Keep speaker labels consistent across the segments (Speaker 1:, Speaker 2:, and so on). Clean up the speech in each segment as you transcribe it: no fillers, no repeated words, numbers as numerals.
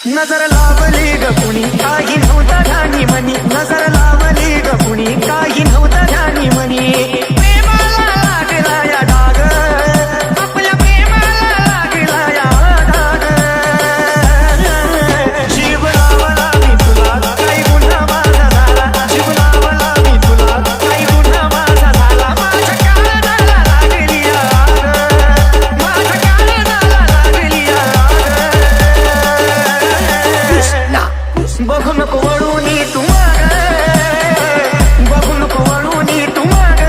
Speaker 1: नजर लावली ग कुणी काही नव्हतं ध्यानी मनी, नजर लावली ग कुणी काही नव्हतं ध्यानी मनी. प्रेमाला लागला या डाग, आपल्या प्रेमाला लागला या डाग. जीव लावला मी तुला काही गुन्हा माझा झाला, जीव लावला मी तुला काही गुन्हा माझा झाला. माझ्या कानाला लागली आग, माझ्या कानाला लागली आग. बघू नको वळूनी तू माग, बघू नको वळूनी तू माग.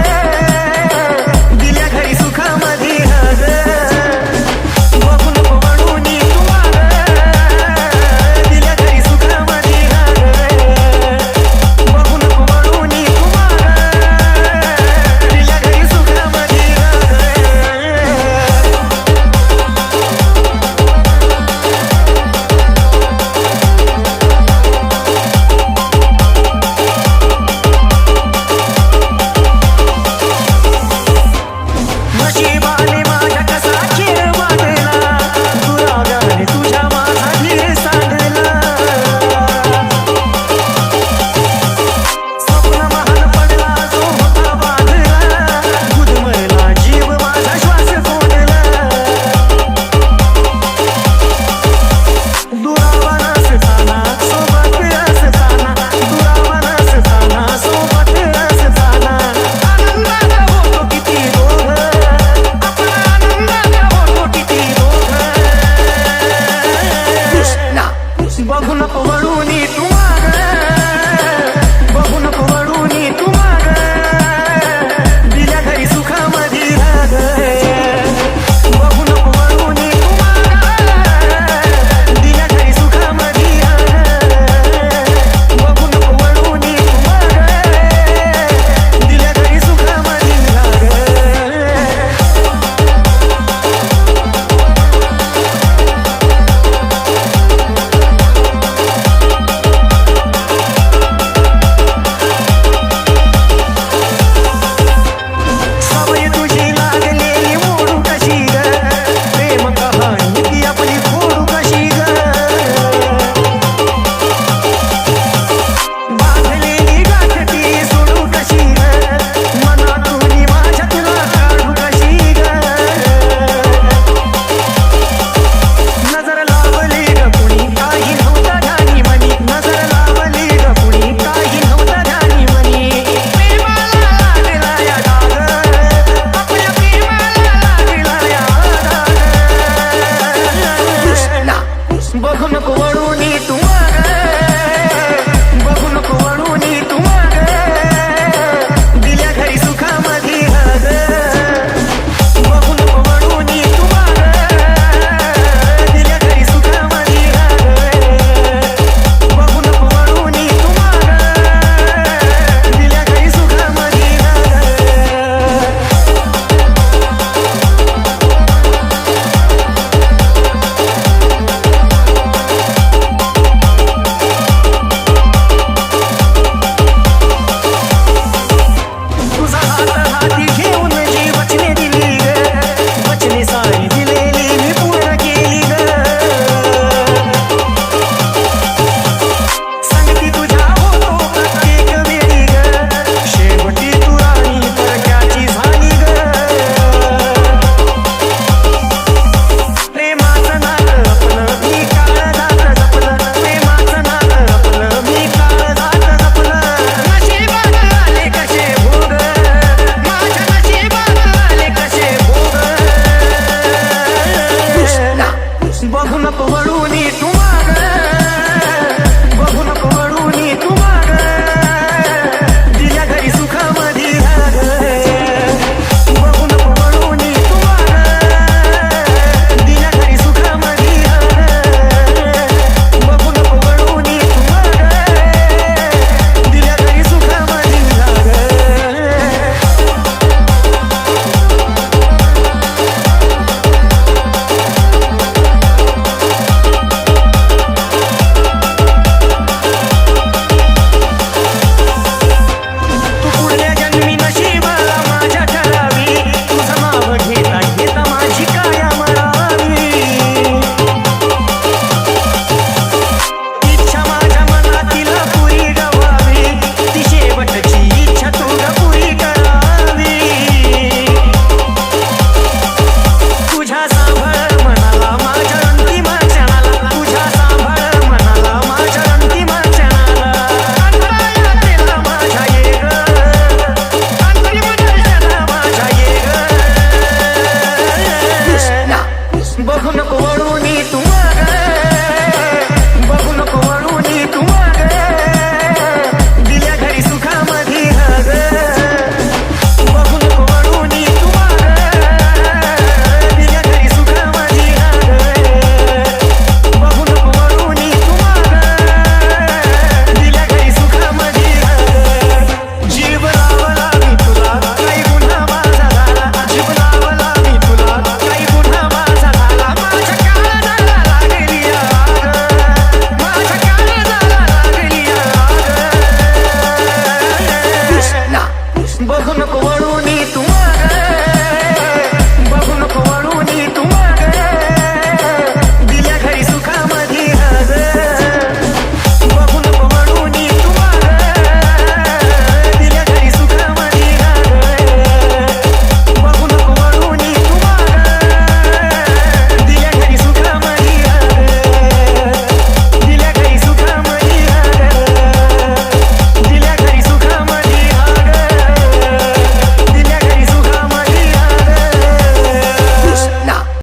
Speaker 1: दिल्या घरी सुखामध्ये राग, बघू नको वळूनी तू माग. दिल्या घरी सुखामध्ये राग, बघू नको वळूनी तू माग. दिल्या घरी सुखामध्ये नशिबाने माझ्या कसा खेळ वाढला, दुराव्याने तुझ्या माझा धीर सांडला. स्वप्न महान पडला जो होता बांधला, गुदमरला जीव माझा श्वास कोंडला. दुरावा नसताना सोबत असताना, दुरावा नसताना सोबत असताना. आनंदात होतो किती दोघ, आपला आनंदात होतो किती दोघ. बघू नको वळूनी तू माग, बघू नको वळूनी तू माग. दिल्या घरी सुखामध्ये राग, बघू नको वळूनी तू माग. दिल्या घरी सुखामध्ये राग, बघू नको वळूनी तू माग. दिल्या घरी सुखामध्ये राग. सवय तुझी लागलेली मोडू कशी ग, प्रेम कहाणी ती आपली फोडू कशी ग. बांधलेली गाठ ती सोडू कशी ग, मनातून माझ्या तुला काढू कशी ग. नजर लावली ग कुणी काही नव्हतं ध्यानी मनी, नजर लावली ग कुणी काही नव्हतं ध्यानी मनी. प्रेमाला लागला या डाग, आपल्या प्रेमाला लागला या डाग. बघू नको वळूनी तू माग, बघू नको वळूनी तू माग. दिल्या घरी सुखामध्ये राग, बघू नको वळूनी तू माग. दिल्या घरी सुखामध्ये राग, बघू नको वळूनी तू माग. दिल्या घरी सुखामध्ये राग. तुझा हात हाती घेऊन जी वचने दिली ग, वचने सारी दिलेली मी पूर्ण केली ग. संगती तुझ्या होतो प्रत्येक वेळी ग, शेवटी तू राणी परक्याची झाली ग. प्रेमाचं नातं आपलं मी काळजात जपलं, प्रेमाचं नातं आपलं मी काळजात जपलं. नशिबात आले कसे भोग, माझ्या नशिबात आले कसे भोग. बघू नको वळूनी तू